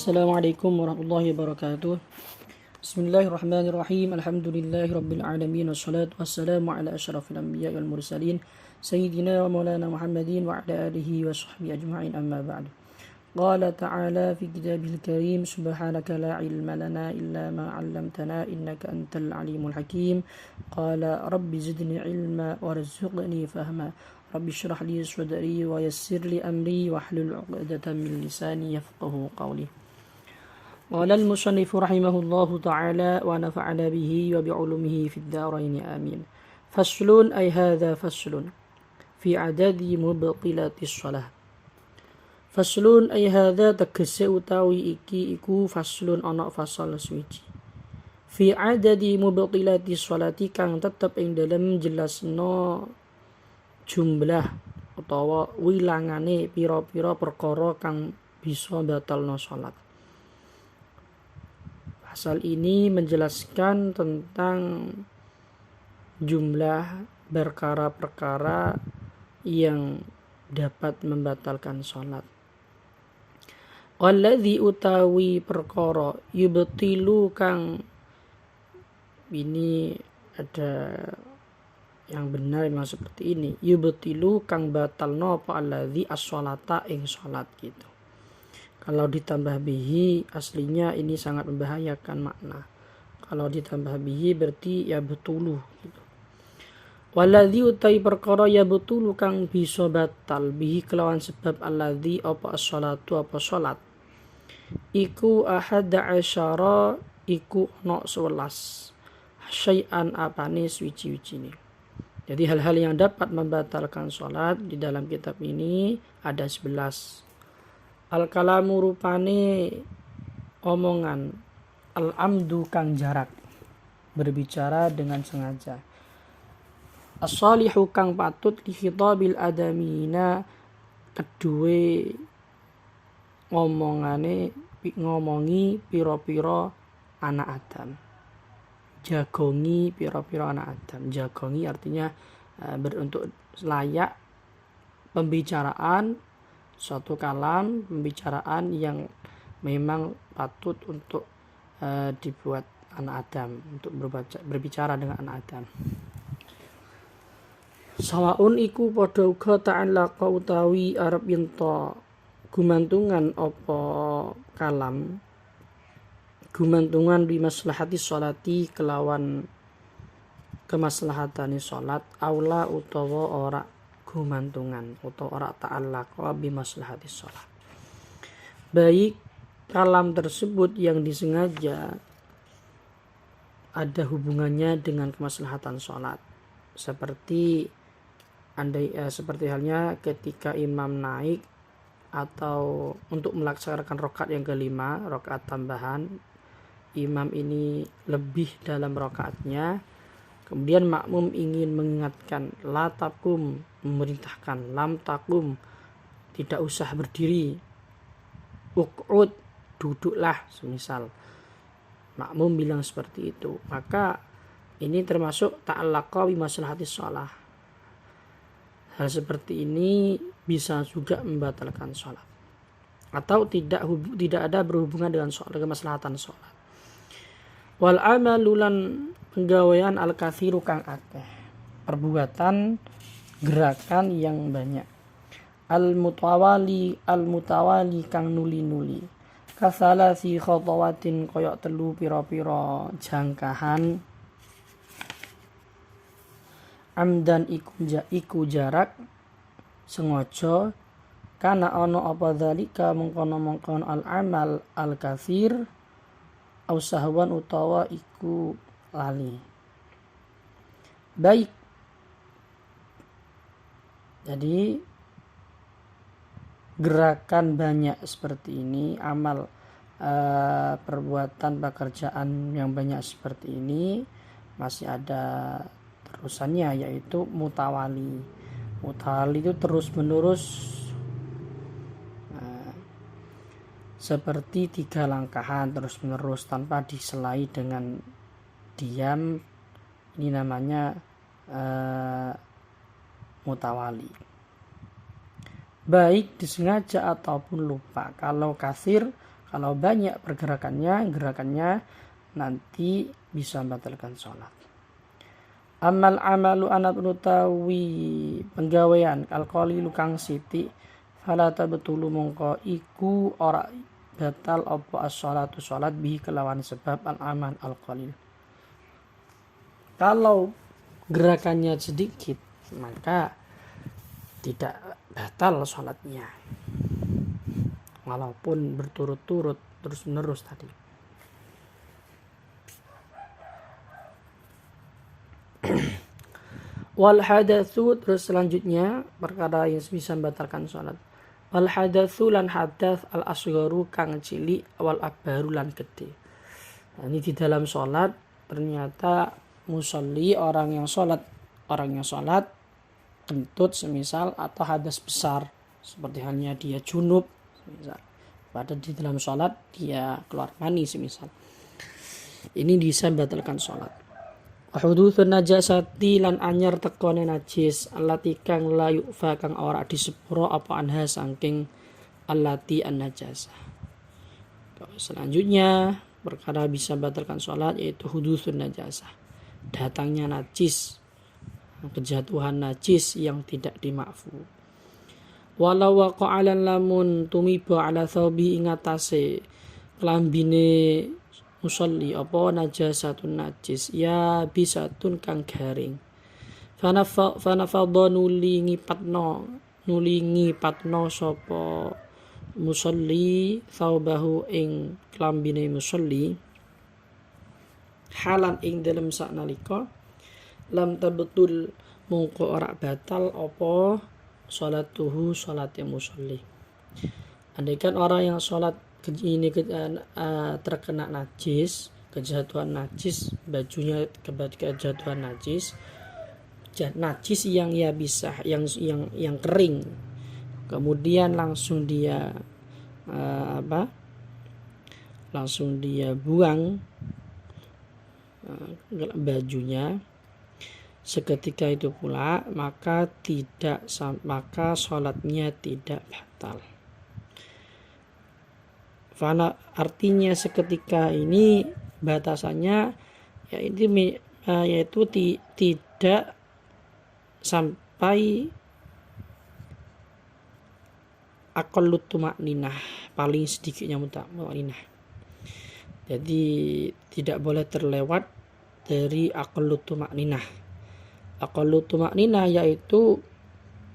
Assalamualaikum warahmatullahi wabarakatuh. Bismillahirrahmanirrahim. Alhamdulillahi rabbil alamin wassalatu wassalamu ala asyrafil anbiya'i wal mursalin sayyidina wa maulana Muhammadin wa ala alihi wa sahbihi ajma'in, amma ba'du. Qala ta'ala fi kitabil karim, subhanaka la ilma lana illa ma 'allamtana innaka antal alimul hakim. Qala rabbi zidni ilma warzuqni fahma. Rabbi shrah li sadri wa yassir li amri wahlul 'uqdatam min lisani yafqahu qawli. Qala al-musannif rahimahullahu ta'ala wa nafa'ana bihi wa bi'ulumihi fid dharain amin. Faslun ay hadha faslun fi adadi mubtilatis shalah. Faslun ay hadha tegese utawi iki iku faslun ana fasal suci. Fi adadi mubtilatis shalati kang tetep ing dalem jelasno jumlah utawa wilangane pira-pira perkara kang bisa batalno salat. Pasal ini menjelaskan tentang jumlah perkara-perkara yang dapat membatalkan sholat. Walladzi utawi perkara yubtilu kang, ini ada yang benar memang seperti ini. Yubtilu kang batalno apa alladzi as-sholata ing sholat gitu. Kalau ditambah bihi aslinya ini sangat membahayakan makna. Kalau ditambah bihi berarti ya betulu gitu. Waladzi utai perkara ya betulu kang bisa batal bihi kelawan sebab alladzi apa as-sholatu apa sholat. Iku ahada asyara iku no 11. Syai'an apane suci-sucine. Jadi hal-hal yang dapat membatalkan sholat di dalam kitab ini ada 11. Al-kalamu rupane omongan, al-amdu kang jarak, berbicara dengan sengaja. As-salihu kang patut li khitabil adamina, kedue ngomongi pira-pira anak Adam. Jagongi pira-pira anak Adam. Jagongi artinya untuk layak pembicaraan, suatu kalam pembicaraan yang memang patut untuk dibuat anak Adam, untuk berbicara dengan anak Adam. Sawaun iku padha uga ta'allaqa utawi arep yenta gumantungan apa kalam, gumantungan bi maslahati sholati kelawan kemaslahatane salat, aula utawa ora gumantungan atau ora ta'allaqa bi maslahati shalah. Baik kalam tersebut yang disengaja ada hubungannya dengan kemaslahatan salat. Seperti seperti halnya ketika imam naik atau untuk melaksanakan rakaat yang kelima, rakaat tambahan, imam ini lebih dalam rakaatnya. Kemudian makmum ingin mengingatkan, la takum, memerintahkan, lam takum, tidak usah berdiri, uq'ud, duduklah, semisal makmum bilang seperti itu, maka ini termasuk ta'allaqa bi maslahatis shalah. Hal seperti ini bisa juga membatalkan sholat atau tidak ada berhubungan dengan kemaslahatan sholat. Wal amalulan penggawean al-kathiru kang akeh, perbuatan gerakan yang banyak. Al-mutawali kang nuli-nuli. Kasalasi khotawatin koyok telu pira-pira jangkahan. Amdan iku jarak sengaja, kana ono apa dzalika mengkono-mengkono al-amal al-kathir au sahwan utawa iku lali. Baik, jadi gerakan banyak seperti ini, amal perbuatan pekerjaan yang banyak seperti ini masih ada terusannya, yaitu mutawali. Mutawali itu terus menerus, seperti 3 langkahan terus menerus tanpa diselai dengan diam. Ini namanya mutawali. Baik disengaja ataupun lupa. Kalau kasir Kalau banyak gerakannya nanti bisa membatalkan sholat. Amal amalu anak utawi penggawean alqalilu kang siti fala tabtulu mongko iku ora batal apa as-sholatu sholat bihi kelawan sebab al-amal al-qalil. Kalau gerakannya sedikit maka tidak batal sholatnya walaupun berturut-turut terus menerus tadi. Wal hadatsu, terus selanjutnya perkara yang bisa membatalkan sholat. Wal hadatsu lan hadath al asgharu kang cilik wal akbaru lan gede. Nah, ini di dalam sholat ternyata musolli orang yang sholat kentut semisal atau hadas besar seperti halnya dia junub semisal. Pada di dalam sholat dia keluar mani semisal. Ini bisa membatalkan sholat. Hudutsun najasati lan anyar tekone najis allati kang la yufa kang ora disepuro apa anha saking allati an najasah. Selanjutnya perkara bisa batalkan sholat yaitu hudutsun najasah, datangnya najis, kejatuhan najis yang tidak dimakfu. Walau waqa'alan lamun tumiba ala thawbi ingatase klambine musolli apa najasatun najis ya bisatun kang garing fanafadha nuli ngipatno sapa musolli thawbahu ing klambine musolli halan ing dalem saknalika lam tabtul mungko ora batal apa salatuhu salate musolli. Andaikan orang yang salat ini terkena najis, kejatuhan najis, bajunya kejatuhan najis yang ya bisa yang kering, kemudian langsung dia buang bajunya seketika itu pula, maka sholatnya tidak batal. Fana artinya seketika ini batasannya yaitu tidak sampai aqallut tumakninah, paling sedikitnya tumakninah. Jadi tidak boleh terlewat dari aqallut tumakninah. Aqallut tumakninah yaitu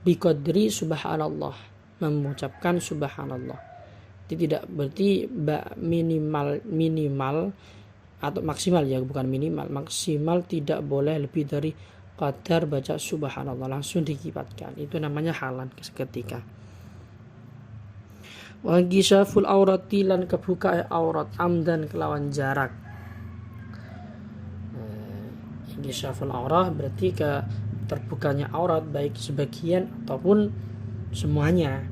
biqadri subhanallah, mengucapkan subhanallah. Tidak berarti minimal atau maksimal ya, bukan minimal, maksimal tidak boleh lebih dari qadar baca subhanallah langsung dikipatkan, itu namanya halan seketika. Wa ghishaful aurati lan kebuka aurat amdan kelawan jarak. Ghishaful aurah berarti terbukanya aurat baik sebagian ataupun semuanya.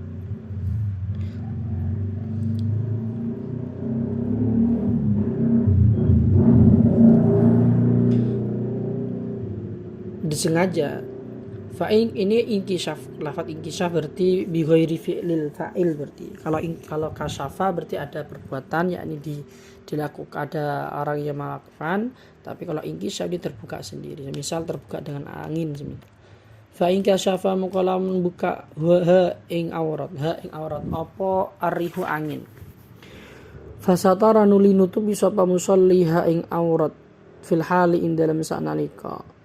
Disengaja. Fa'in ini inkishaf, lafaz inkishaf berarti bi ghairi fi'lil fa'il, berarti kalau kasyafa berarti ada perbuatan yakni dilakukan, ada orang yang melakukan, tapi kalau inkishaf dia terbuka sendiri, misal terbuka dengan angin semisal. Fa'in kasyafa mukalla membuka ha ing aurat apa arihu angin. Fasatara nuli nutupi sapa musolli ha ing aurat fil hali ing dalam sanalika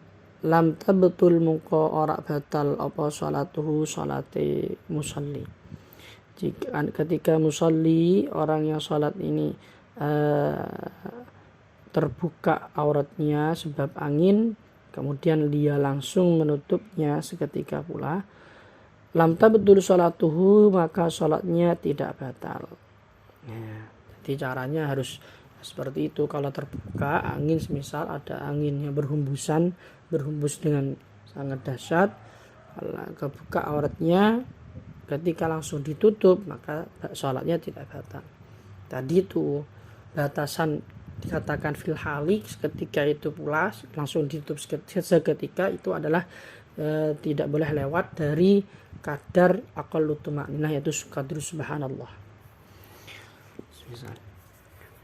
lam tabtul mungko ora batal apa salatuhu salate musolli. Jika ketika musolli orang yang salat ini terbuka auratnya sebab angin, kemudian dia langsung menutupnya seketika pula, lam tabtul salatuhu, maka salatnya tidak batal. Nah, jadi caranya harus seperti itu. Kalau terbuka angin, semisal ada angin yang berhembus dengan sangat dahsyat, kebuka auratnya, ketika langsung ditutup maka sholatnya tidak batal. Tadi itu batasan dikatakan fil halik, ketika itu pula langsung ditutup seketika, itu adalah tidak boleh lewat dari kadar aqallut tumakninah, yaitu qadru subhanallah. semisal.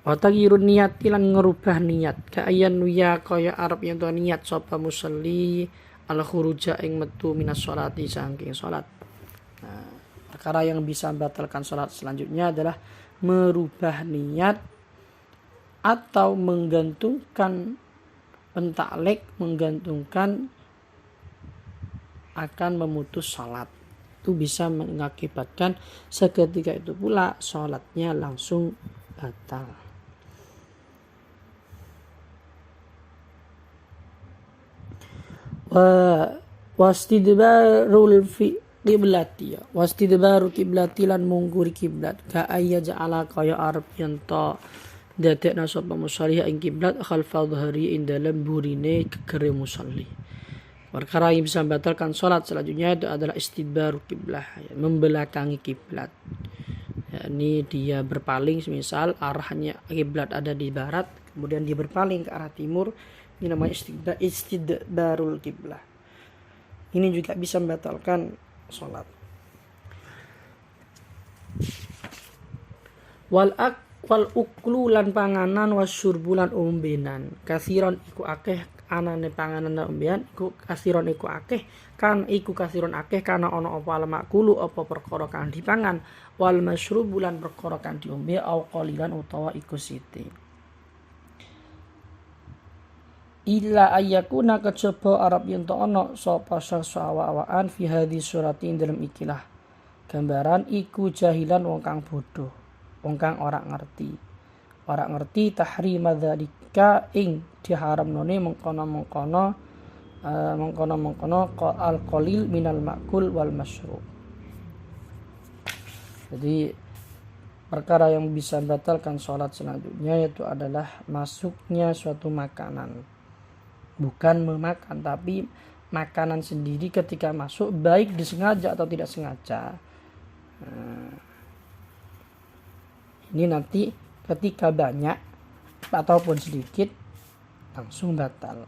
Wa taghyirun niat lan ngerubah niat ka ayan nuya kaya arep yen to niat sapa musalli al khuruja ing metu minas sholati saking salat. Nah, perkara yang bisa membatalkan salat selanjutnya adalah merubah niat atau menggantungkan pentaklek, menggantungkan akan memutus salat. Itu bisa mengakibatkan seketika itu pula salatnya langsung batal. Wastidbarul qiblati wastidbaru qiblati lan mungkuri kiblat ka ayya ja'ala kaya arep yen to dadekna sapa musalli ing kiblat khalfa dhahri ing dalem burine kegere musalli. Perkara yang bisa membatalkan salat selanjutnya itu adalah istidbaru kiblah, membelakangi kiblat. Ini dia berpaling, semisal arahnya kiblat ada di barat, kemudian dia berpaling ke arah timur, ini namanya istidbarul kiblah. Ini juga bisa membatalkan salat. Wal uklu lan panganan wasyurbulan umbenan kasiron iku akeh anane panganan lan umbean iku kasiron iku akeh kan iku kasiron akeh kana ana apa makulu apa perkara kang dipangan wal masyrubulan perkara kang diombe au qalilan utawa iku sithik. Illa ayyakuna kejaba arab yen to ana sapa sawa-awaan fi hadhi surati dalam ikilah gambaran iku jahilan wong kang bodoh, wong kang ora ngerti tahrima dzalika ing diharamnone mengkono al qalil minal ma'kul wal masyrub. Jadi perkara yang bisa membatalkan sholat selanjutnya yaitu adalah masuknya suatu makanan, bukan memakan, tapi makanan sendiri ketika masuk baik disengaja atau tidak sengaja. Ini nanti ketika banyak ataupun sedikit langsung batal.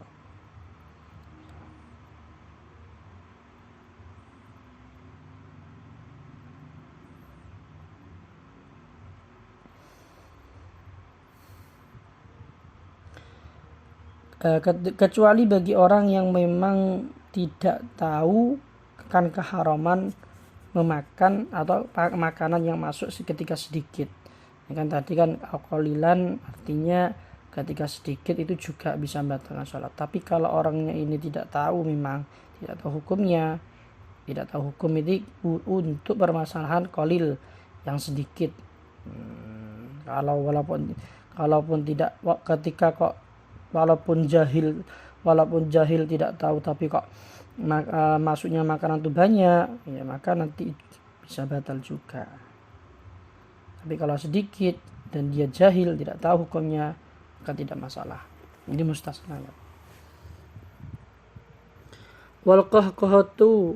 Kecuali bagi orang yang memang tidak tahu akan keharaman memakan atau makanan yang masuk ketika sedikit. Kan tadi kan alkoholilan artinya ketika sedikit itu juga bisa membatalkan sholat. Tapi kalau orangnya ini tidak tahu, memang tidak tahu hukumnya, tidak tahu hukum itu untuk permasalahan kolil yang sedikit. Walaupun tidak ketika kok walaupun jahil tidak tahu tapi kok masuknya makanan itu banyak, ya maka nanti bisa batal juga. Tapi kalau sedikit dan dia jahil tidak tahu hukumnya maka tidak masalah. Ini mustasna. Wal qahqahatu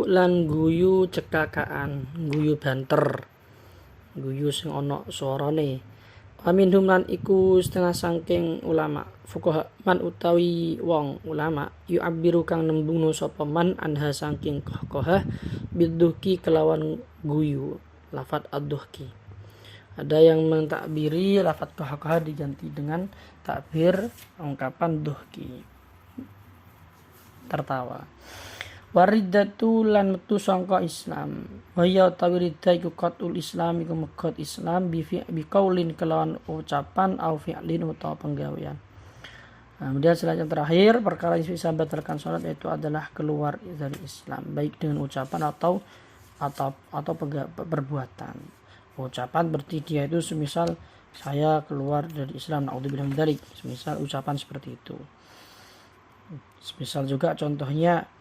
lan guyu cekakaan, guyu banter, guyu sing ana suarane. Aminhum lan iku setengah sangking ulama fuqaha man utawi wong ulama yu'abbiru kang nembungno sapa man anha sangking qahqahah biduhki kelawan guyu lafat ad-duhki. Ada yang mentakbiri lafat qahqahah diganti dengan takbir ungkapan duhki, tertawa. Waridatu lan metu sangka Islam. Wa ya tawridda iku qatul Islam iku megot Islam bi qaulin kelawan ucapan au fi'lin utawa penggawean. Kemudian selanjutnya terakhir perkara yang bisa membatalkan salat yaitu adalah keluar dari Islam baik dengan ucapan atau perbuatan. Ucapan berarti dia itu semisal saya keluar dari Islam, naudzubillah min dzalik, semisal ucapan seperti itu. Semisal juga contohnya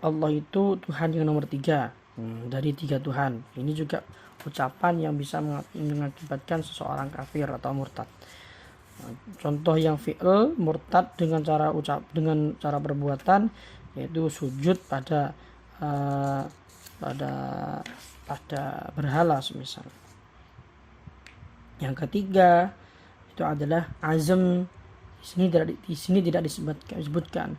Allah itu Tuhan yang nomor 3 dari 3 Tuhan. Ini juga ucapan yang bisa mengakibatkan seseorang kafir atau murtad. Contoh yang fi'il murtad dengan cara perbuatan yaitu sujud pada berhala semisal. Yang ketiga itu adalah azam. Di sini tidak disebutkan.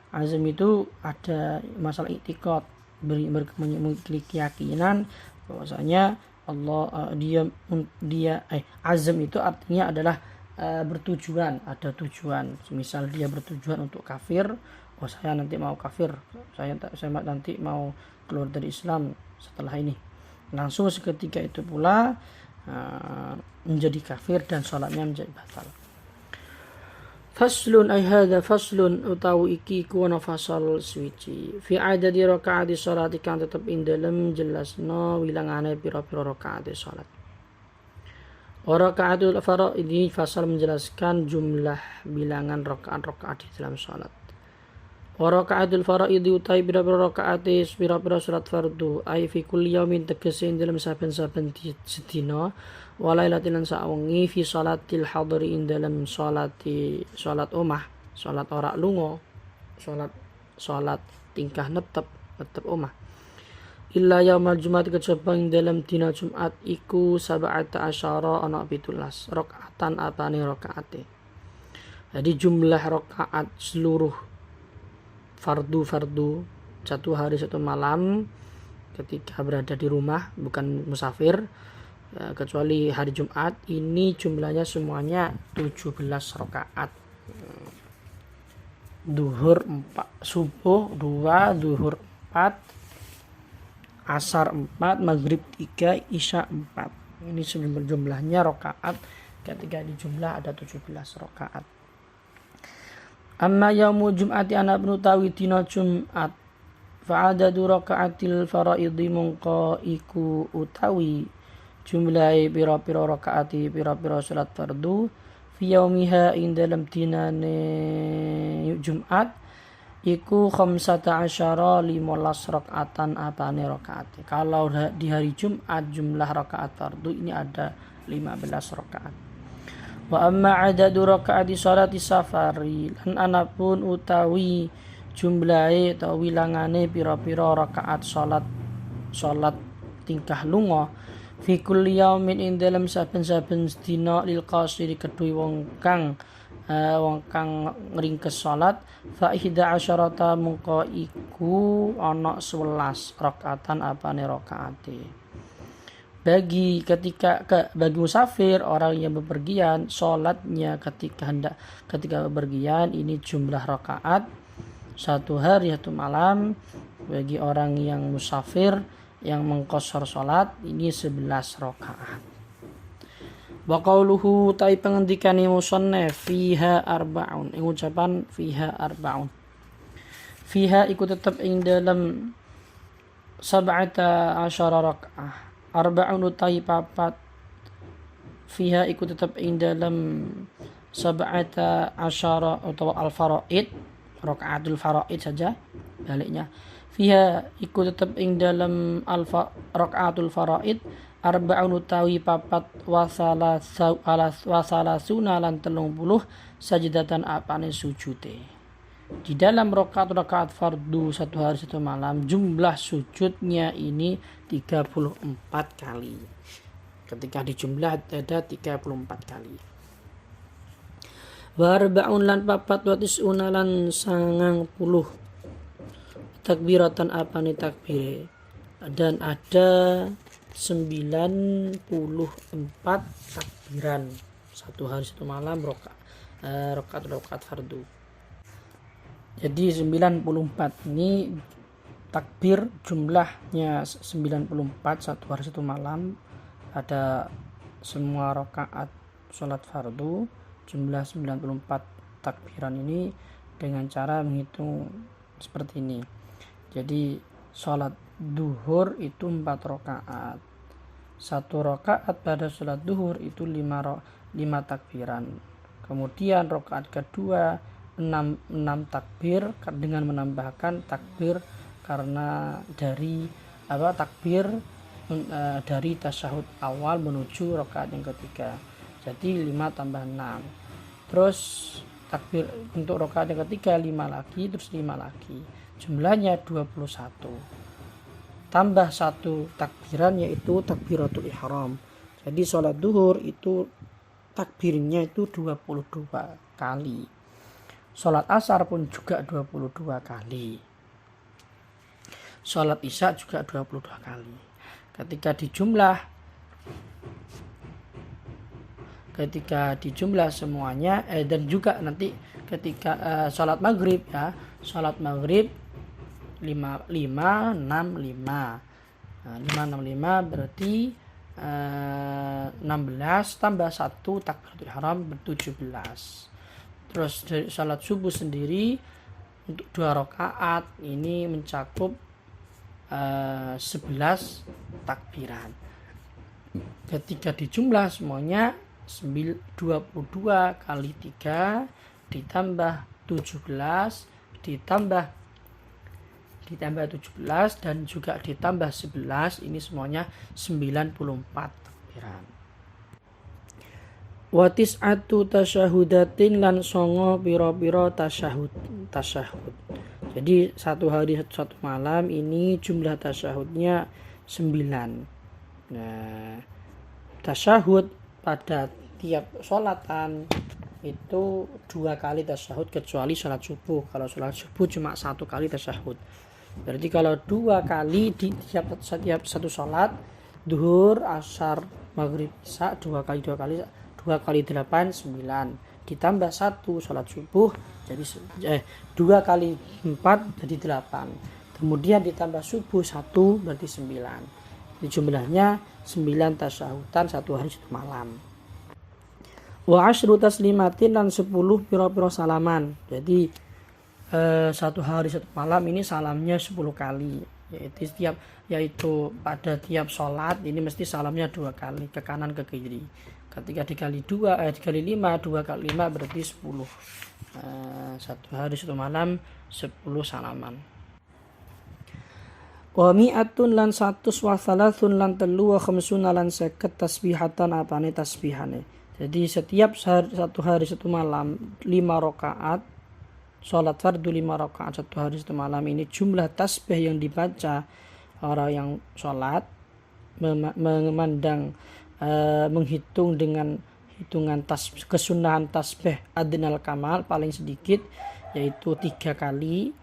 Azam itu ada masalah i'tiqad, memiliki keyakinan bahwasanya azam itu artinya adalah bertujuan, ada tujuan. Misal dia bertujuan untuk kafir, saya nanti mau kafir, saya nanti mau keluar dari Islam setelah ini, langsung seketika itu pula menjadi kafir dan sholatnya menjadi batal. Faslun ay hadza faslun utawi iki kuna fasal suci fi adadi rakaati salat kang tetep ing dalem jelasno wilangane pira-pira rakaat salat. Rakaatul faraid ini fasal menjelaskan jumlah bilangan rakaat-rakaat di dalam salat. Rakaatul faraid utawi pira-pira rakaat pira-pira salat fardu ay fi kulli yaumin tegese ing dalem saben-saben sedina walailatin lan sawengi fi salatil hadri ing dalam salat omah, salat ora lunga, salat tingkah netep omah. Illa yaumal jumat kejaba ing dalam dina Jumat iku 17 ana 17 rakaatan apane rakaate. Jadi jumlah rakaat seluruh fardu satu hari satu malam ketika berada di rumah bukan musafir, kecuali hari Jumat ini jumlahnya semuanya 17 rakaat. Duhur 4, subuh 2, duhur 4, asar 4, maghrib 3, isya 4. Ini jumlahnya rakaat ketika di jumlah ada 17 rakaat. Amma yaumul jum'ati ana utawi dina Jumat fa'adadu rakaatil faraidhi mongko iku utawi jumlahi pira-pira rakaati pira-pira salat fardu fi yaumiha ing dalam dinane Jumat iku 15 rakaatan apane rakaat. Kalau di hari Jumat jumlah rakaat fardu ini ada 15 rakaat. Wa amma adadu rakaati salati safari lan anapun utawi jumlahe atau wilangane pira-pira rakaat salat tingkah lunga fi kulli yaumin ing dalam saben-saben dina lil qasiri kedue wong kang ngringkes salat fa 11 mungko iku ana 11 rakaatan apane rakaate. Bagi musafir, orang yang bepergian, salatnya ketika bepergian ini jumlah rakaat satu hari satu malam. Bagi orang yang musafir yang mengqashar salat ini 11 rakaat. Wa qauluhu ta'i pengendikane musannaf fiha arbaun, ing ucapan fiha arbaun. Fiha iku tetep ing dalam 17 rakaat. Arba'un utai papat fiha iku tetap ing dalam 17 atau al-faraid, rakaatul faraid saja baliknya. Fiha iku tetap ing dalam rakaatul faraid arba'un utawi papat wasalasuna lan 30 sajdatan apane sujute. Di dalam rakaat fardu satu hari satu malam jumlah sujudnya ini 34 kali. Ketika dijumlah ada 34 kali. Warba'un lan papat watisuna lan 90 takbiratan apane takbir. Dan ada 94 takbiran satu hari satu malam rakaat fardu. Jadi 94 ini takbir jumlahnya 94 satu hari satu malam pada semua rakaat salat fardu jumlah 94 takbiran ini dengan cara menghitung seperti ini. Jadi salat duhur itu 4 rakaat. Satu rakaat pada salat duhur itu 5 takbiran. Kemudian rakaat kedua 6 takbir dengan menambahkan takbir karena dari dari tasyahud awal menuju rakaat yang ketiga. Jadi 5 tambah 6. Terus takbir untuk rakaat yang ketiga 5 lagi, terus 5 lagi. Jumlahnya 21. Tambah 1 takbiran yaitu takbiratul ihram. Jadi sholat duhur itu takbirnya itu 22 kali. Sholat asar pun juga 22 kali. Sholat isya juga 22 kali. ketika dijumlah semuanya dan juga nanti ketika sholat maghrib ya, sholat maghrib 565 berarti 16 tambah 1 takbiratul ihram 17. Terus dari sholat subuh sendiri untuk 2 rakaat ini mencakup 11 takbiran. Ketika dijumlah semuanya 22 kali 3 ditambah 17 ditambah 17 dan juga ditambah 11, ini semuanya 94 takbiran. Wa tis'atu tasyahudatin lan songo pira-pira tasyahud. Jadi satu hari satu malam ini jumlah tasyahudnya 9. Nah, tasyahud pada tiap sholatan itu 2 kali tasyahud kecuali sholat subuh. Kalau sholat subuh cuma 1 kali tasyahud. Berarti kalau 2 kali di setiap satu sholat, duhur, asar, maghrib, isya, 2 kali 8 9 ditambah 1 sholat subuh jadi 2 kali 4 jadi 8, kemudian ditambah subuh 1 berarti 9. Jadi jumlahnya 9 tasyahudan satu hari satu malam. Wa asyru taslimatin dan 10 pira-pira salaman. Jadi satu hari satu malam ini salamnya 10 kali, yaitu pada tiap sholat ini mesti salamnya 2 kali ke kanan ke kiri. Ketika dikali 5 2 kali 5 berarti 10. Satu hari satu malam 10 salaman. Wa mi'atun lan 100 wa thalathun lan 3 wa khamsuna lan 50 tasbihatan apane tasbihane. Jadi setiap satu hari satu malam 5 rakaat sholat fardu 5 rakaat satu hari satu malam ini jumlah tasbih yang dibaca orang yang sholat memandang menghitung dengan hitungan kesunahan tasbih adnal kamal paling sedikit yaitu 3 kali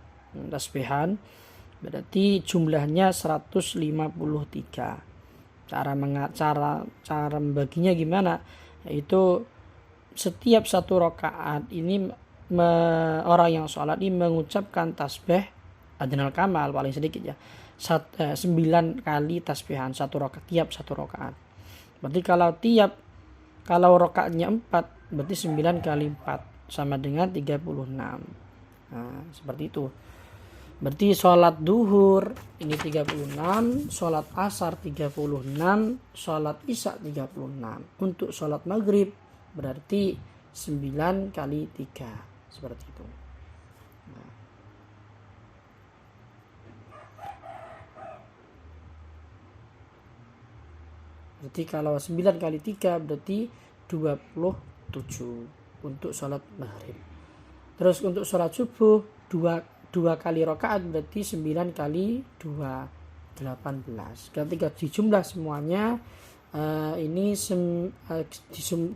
tasbihan, berarti jumlahnya 153. Cara membaginya gimana? Yaitu setiap satu rakaat ini orang yang sholat ini mengucapkan tasbih adnal kamal paling sedikit ya 9 kali tasbihan tiap satu rakaat. Berarti kalau rakaatnya 4 berarti 9 kali 4 sama dengan 36. Seperti itu. Berarti sholat duhur ini 36, sholat asar 36, sholat isya 36. Untuk sholat maghrib berarti 9 kali 3. Seperti itu. Berarti kalau 9 kali 3 berarti 27 untuk sholat maghrib. Terus untuk sholat subuh 2 kali rakaat berarti 9 kali 2 18. Ketika dijumlah semuanya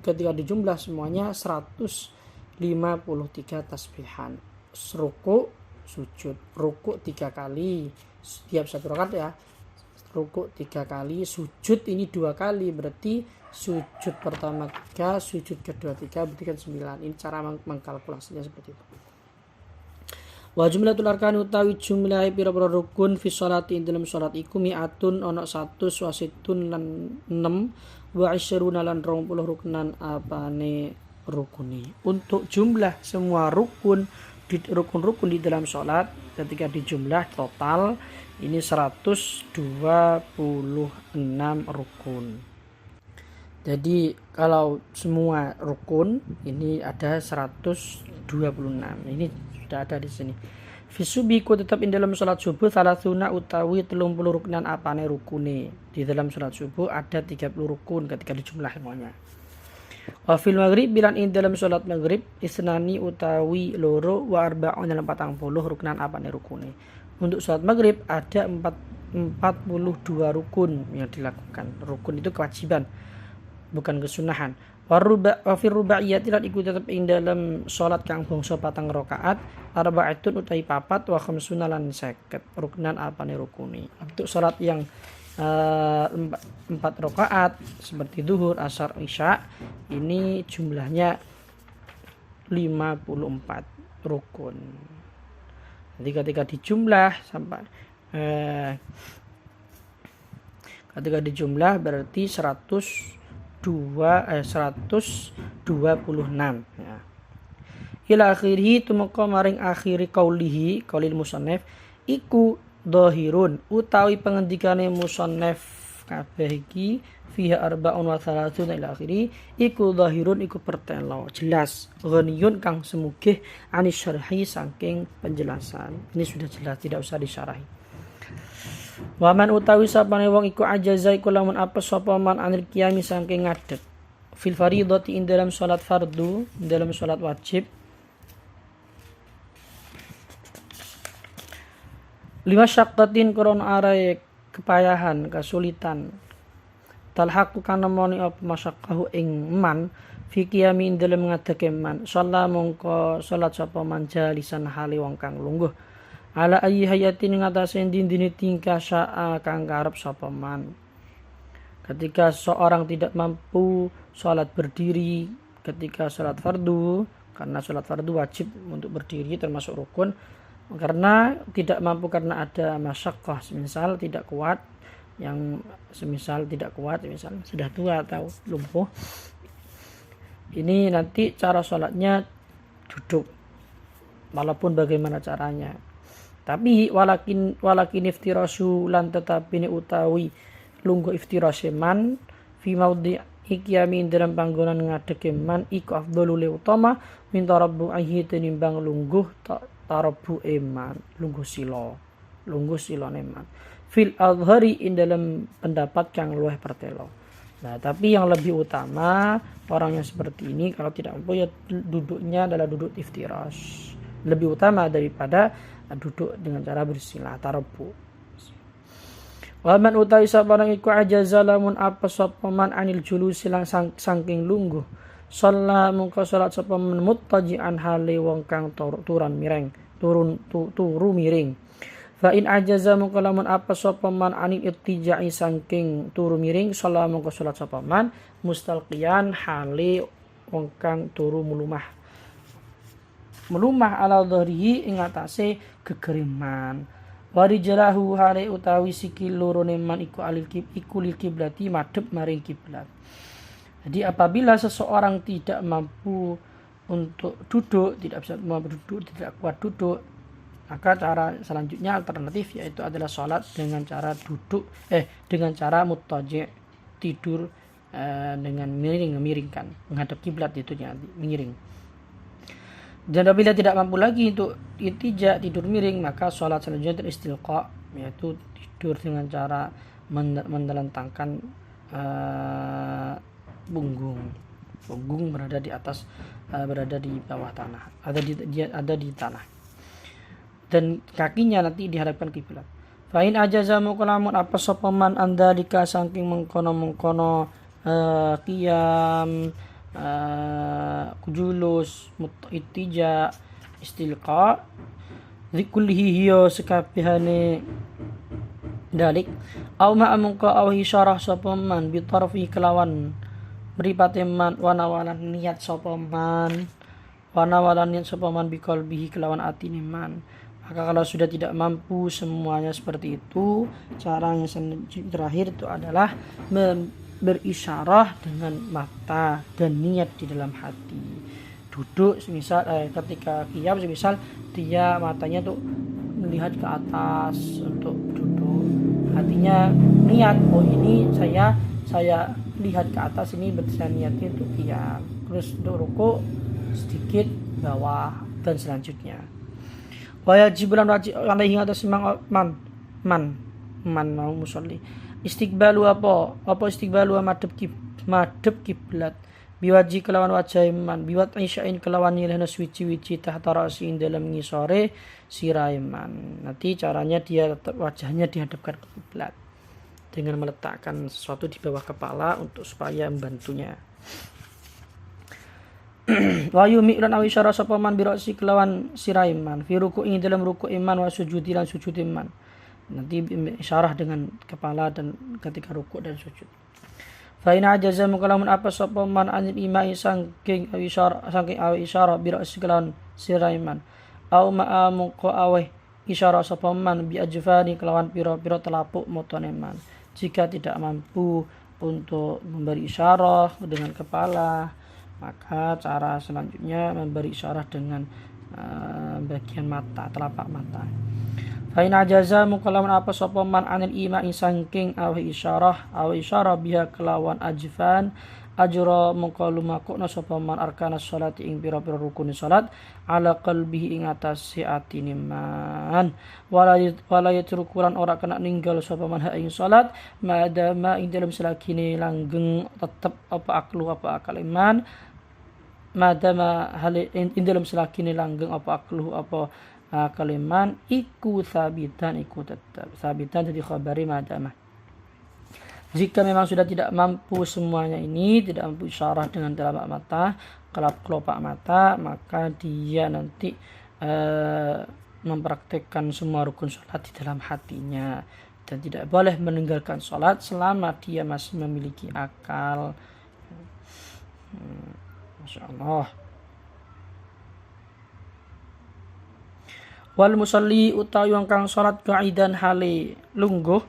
ketika dijumlah semuanya 153 tasbihan. Ruku, sujud, ruku 3 kali setiap satu rakaat ya. Ruku 3 kali, sujud ini 2 kali, berarti sujud pertama 3, sujud kedua 3 berarti kan 9. Ini cara mengkalkulasinya seperti itu. Wa jumlatul arkan utawi jumlah pira-pira rukun fi sholati dalam salat iku mi'atun ana 100 wa situn lan 6 wa 20 lan 20 rukunan apane rukuni. Untuk jumlah semua rukun di dalam salat ketika dijumlah total ini 126 rukun. Jadi kalau semua rukun ini ada 126. Ini sudah ada di sini. Fisubiku tetap di dalam salat subuh salasuna utawi 30 rukunan apane rukune. Di dalam salat subuh ada 30 rukun ketika dijumlah semuanya. Wa fil maghrib bilan ing dalam salat maghrib isnani utawi loro wa arba'un dalam 40 rukunan apane rukune. Untuk salat maghrib ada 42 rukun yang dilakukan. Rukun itu kewajiban, bukan kesunahan. Wa fir rubaiyati lan iku tetep ing dalam salat kang bangsa 4 rakaat arba'atun utawi 4 wa khamsuna lan 50 rukunan apane rukune. Untuk salat yang 4 rakaat seperti zuhur, asar, isya, ini jumlahnya 54 rukun. Jadi ketika dijumlah sampai ketika dijumlah berarti 126 ya. Ila akhirih tumeka maring akhiri qaulihi qaulil musannaf iku dhahirun utawi pengendikane musannaf kabeh iki fiha arba'un wa thalathuna ila akhiri iku dhahirun iku pertelo jelas ghaniyun kang semugih anis syarhi saking penjelasan. Ini sudah jelas tidak usah disyarahi. Waman utawi sapane wong iku ajaza iku lamun apes sapa man anil qiyami saking ngadeg fil fardhati ing dalam salat fardu dalam salat wajib lima syaqtatin krana arae kepayahan kesulitan talhaqu kana moni apa masyaqqahu ing man fi qiyami ing dalem ngadeg man shalla mongko salat sapa man jalisan hale wong kang lungguh ala ayyi hayatin ngatasé dindine tingkah syaa kang karep sapa man. Ketika seorang tidak mampu salat berdiri ketika salat fardu, karena salat fardu wajib untuk berdiri termasuk rukun, karena tidak mampu karena ada masyaqqah, semisal tidak kuat, semisal sudah tua atau lumpuh, ini nanti cara sholatnya duduk walaupun bagaimana caranya. Tapi walakin iftirasu lan tetapi utawi lungguh iftirase man fi maudhi iqyami dalam panggonan ngadeg man iku afdhalu utama min tarabbuhi tinimbang lungguh tarabu eman lungguh sila neman fil azhari in dalam pendapat yang luwih pertelo. Nah, tapi yang lebih utama orang yang seperti ini kalau tidak mampu ya duduknya adalah duduk iftiras, lebih utama daripada duduk dengan cara bersila tarabu. Wa man utawi sabarang iku ajaza lamun apa sapa man anil julusi lan saking lungguh shalla mungko salat sapa man muttaji'an hale wong kang turu miring. Fa in ajaza mungko lamun apa sapa man anil ittija'i saking turu miring shalla mungko salat sapa man mustalqiyan hale wong kang turu melumah ala dhahrihi ing atase gegeriman. Warijalahu hale utawi sikil lorone man iku lil kiblati madhep maring kiblat. Jadi apabila seseorang tidak mampu untuk duduk, tidak kuat duduk, maka cara selanjutnya alternatif yaitu adalah sholat dengan cara dengan cara muttaji', tidur dengan miringkan menghadap kiblat, itu miring. Dan apabila tidak mampu lagi untuk itija, tidur miring, maka sholat selanjutnya istilqa, yaitu tidur dengan cara mendelentangkan punggung berada di atas, berada di bawah tanah, ada di tanah, dan kakinya nanti dihadapkan kiblat. Fa'in ajaza mukalamun apa sopaman andalika saking mengkono qiyam, julus, ittija, istilqa, zikullihi hiyo sekabehane dalik au ma'amungka au hisyarah sopaman bitarfi kelawan mripate man wanawalan niat sopaman biqalbihi kelawan atine man. Maka kalau sudah tidak mampu semuanya seperti itu, cara yang terakhir itu adalah berisyarah dengan mata dan niat di dalam hati. Duduk semisal ketika qiyam semisal dia matanya tuh melihat ke atas untuk duduk, hatinya niat ini saya lihat ke atas, ini saya niatnya untuk qiyam. Terus untuk ruku sedikit bawah dan selanjutnya. Wajib wajib alaihi atas man mau musolli istiqbalu apa istiqbalu madhep kiblat biwaji kelawan wajah man biwat isyain kelawan nilehna suci-wici tahta ra'si dalam ngisore sirahe man. Nanti caranya dia wajahnya dihadapkan ke kiblat dengan meletakkan sesuatu di bawah kepala untuk supaya membantunya. Wa yumi lan awi syara sapa man bi ra'si kelawan sirahe man fi ruku'i dalam ruku'i man wa sujudi lan sujudi man. nanti isyarah dengan kepala dan ketika rukuk dan sujud. Fa in ajaza mukalamun apa sapa man anil imai saking isyarah bi ra'si kelawan siraiman au ma'amu ko aweh isyarah sapa man bi ajfani kelawan pira-pira telapuk motone man. Jika tidak mampu untuk memberi isyarah dengan kepala, maka cara selanjutnya memberi isyarah dengan bagian mata, telapak mata. Fa in ajaza mukalawan apa sapa man anil imai saking isyarah biha kelawan ajfan ajra mengko lumakuna sapa man arkanas salati ing pira-pira rukun salat ala qalbihi ing atase atine man wala yatrukulan ora kena ninggal sapa man ha ing salat madama ing dalem selagine langgeng tetep apa aklu apa akal iman madama hal ing dalem selagine langgeng apa aklu apa kaliman iku sabitan iku tetap sabitan jadi khabari madamah. Jika memang sudah tidak mampu semuanya ini, tidak mampu isyarah dengan telapak mata, kelopak mata, maka dia nanti mempraktekkan semua rukun sholat di dalam hatinya dan tidak boleh meninggalkan sholat selama dia masih memiliki akal. Masya Allah. Wal musalli utawi wong kang salat qa'idan hale lungguh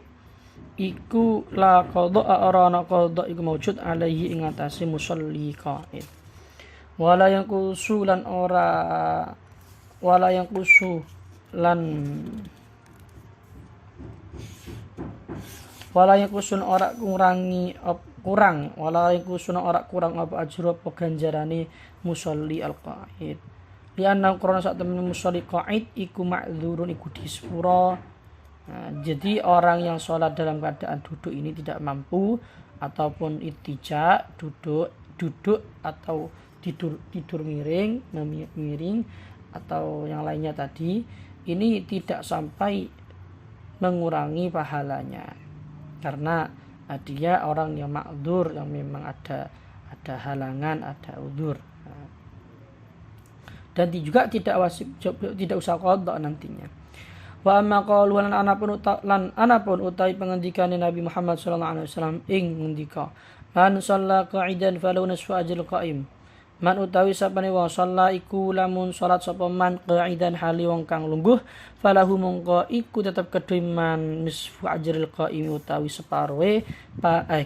iku la qadha arana qadha iku maujud alaihi ing atase musalli qa'id. Wala yang kusulan kurang apa ajra apa ganjarane musalli al-qa'id. Lianna krana sak temen musalli qa'id iku ma'dzurun iku disepura. Jadi orang yang sholat dalam keadaan duduk ini tidak mampu ataupun ittija duduk atau tidur miring atau yang lainnya tadi, ini tidak sampai mengurangi pahalanya karena dia orang yang ma'dzur, yang memang ada halangan, ada udzur. Dan juga tidak usah qadha nantinya. Wa amma qalu lan anapun utai pengendikane Nabi Muhammad sallallahu alaihi wasallam ing ngendika man shalla qa'idan falau nisfu ajril qa'im. Man utawi sapane wong shalla iku lamun salat sapa man qa'idan hali wong kang lungguh falahu mongko iku tetep kedue man nisfu ajril qa'im utawi separuhe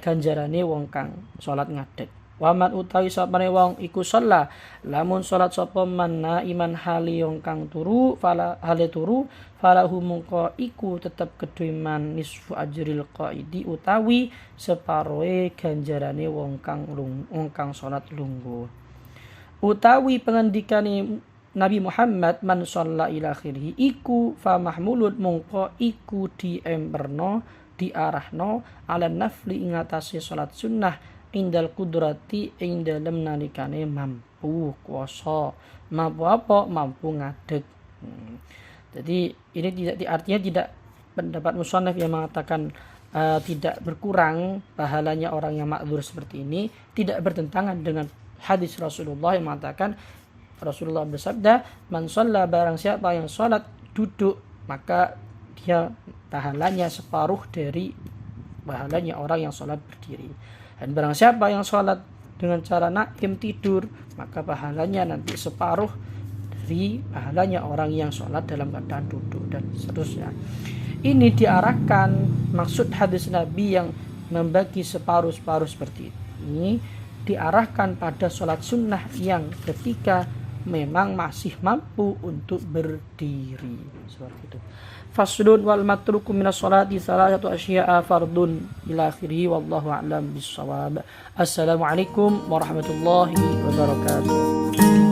ganjarane wong kang salat ngadeg. Waman utawi sapane wong iku shalla lamun salat sapa man iman hali wong kang turu falahu mungko iku tetep kedue man nisfu ajril qaidi utawi separohe ganjarane wong kang salat lungguh. Utawi pengendikane Nabi Muhammad man shalla ila akhirih iku fa mahmulun mungko iku diarahno ala nafli ing atase salat sunnah indal kudrati ing dalem nalikane mampu kuasa. Mampu apa? Mampu ngadeg. Jadi ini artinya tidak pendapat musannaf yang mengatakan tidak berkurang pahalanya orang yang ma'dzur seperti ini, tidak bertentangan dengan hadis Rasulullah yang mengatakan Rasulullah bersabda, man shalla barang siapa yang salat duduk maka dia pahalanya separuh dari pahalanya orang yang salat berdiri. Dan barang siapa yang sholat dengan cara naim tidur, maka pahalanya nanti separuh dari pahalanya orang yang sholat dalam keadaan duduk dan seterusnya. Ini diarahkan, maksud hadis Nabi yang membagi separuh-separuh seperti ini diarahkan pada sholat sunnah yang ketika memang masih mampu untuk berdiri seperti itu. Faslun wal matruku minas sholati salasatu asya'a fardun ila akhirih wallahu a'lam bissawab. Assalamualaikum warahmatullahi wabarakatuh.